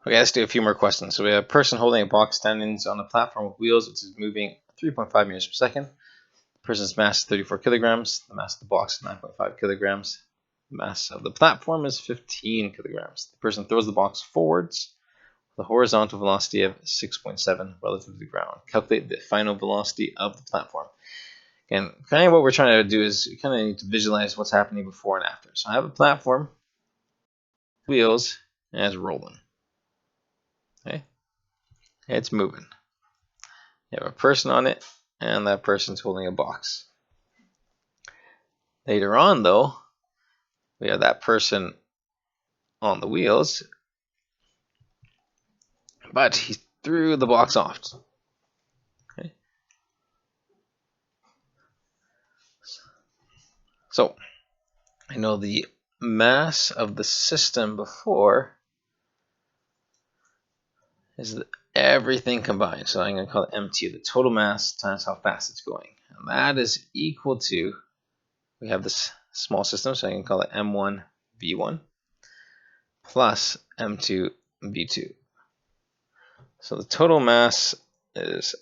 Okay, let's do a few more questions. So we have a person holding a box standing on a platform with wheels, which is moving 3.5 meters per second. The person's mass is 34 kilograms. The mass of the box is 9.5 kilograms. The mass of the platform is 15 kilograms. The person throws the box forwards with a horizontal velocity of 6.7 relative to the ground. Calculate the final velocity of the platform. And kind of what we're trying to do is you kind of need to visualize what's happening before and after. So I have a platform, wheels, and it's rolling. Okay, it's moving. You have a person on it, and that person's holding a box. Later on, though, we have that person on the wheels, but he threw the box off. Okay. So I know the mass of the system before is everything combined. So I'm going to call it MT, the total mass times how fast it's going. And that is equal to, we have this small system, so I can call it M1 V1 plus M2 V2. So the total mass is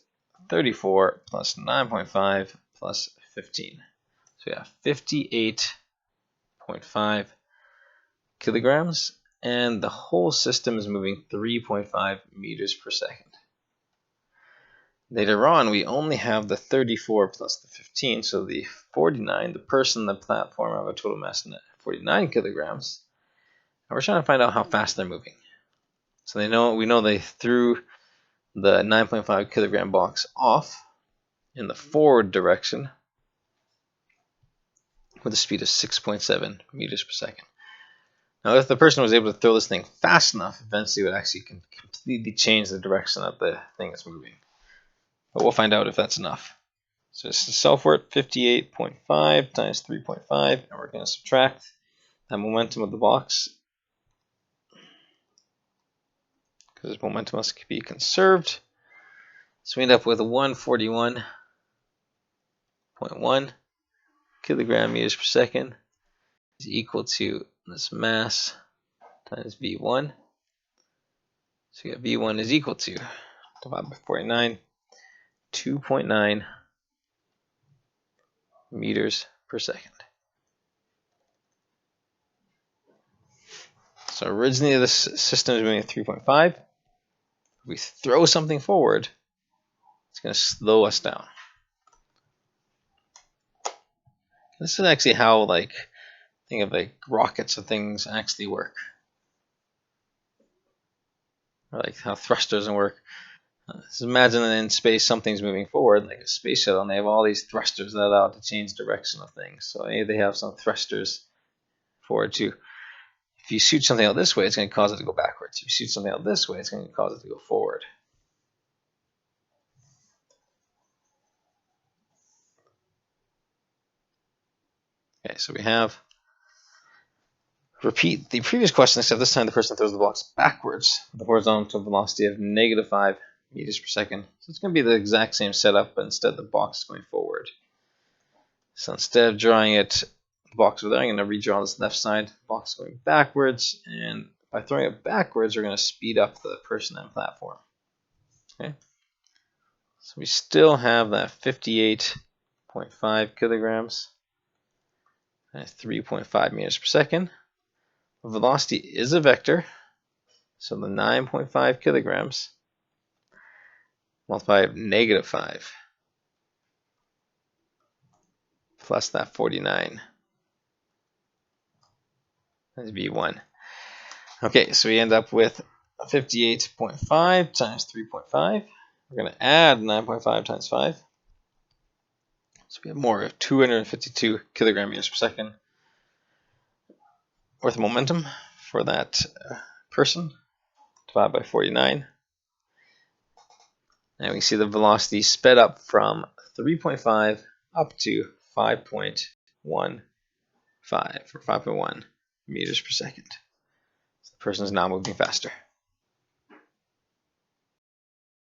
34 plus 9.5 plus 15. So we have 58.5 kilograms, and the whole system is moving 3.5 meters per second. Later on, we only have the 34 plus the 15, so the 49, the person on the platform have a total mass of 49 kilograms. And we're trying to find out how fast they're moving. So we know they threw the 9.5 kilogram box off in the forward direction with a speed of 6.7 meters per second. Now, if the person was able to throw this thing fast enough, eventually it would actually completely change the direction that the thing is moving. But we'll find out if that's enough. So it's the self-work 58.5 times 3.5, and we're going to subtract that momentum of the box because momentum must be conserved. So we end up with a 141.1 kilogram meters per second is equal to this mass times V1. So you got V1 is equal to, divided by 49, 2.9 meters per second. So originally this system is moving at 3.5. If we throw something forward, it's going to slow us down. This is actually how, think of rockets and things actually work. Or like how thrusters work. Just imagine that in space something's moving forward, like a space shuttle, and they have all these thrusters that allow it to change direction of things. So they have some thrusters forward too. If you shoot something out this way, it's going to cause it to go backwards. If you shoot something out this way, it's going to cause it to go forward. Okay, so we have repeat the previous question, except this time the person throws the box backwards with a horizontal velocity of -5 meters per second. So it's going to be the exact same setup, but instead the box is going forward. So instead of drawing it, the box over there, I'm going to redraw this left side, box going backwards, and by throwing it backwards, we're going to speed up the person and platform. Okay. So we still have that 58.5 kilograms at 3.5 meters per second. The velocity is a vector, so the 9.5 kilograms multiplied by -5 plus that 49. That's V1. Okay, so we end up with 58.5 times 3.5. We're going to add 9.5 times 5. So we have more of 252 kilogram meters per second worth of momentum for that person, divided by 49. And we can see the velocity sped up from 3.5 up to 5.15 or 5.1 meters per second. So the person is now moving faster.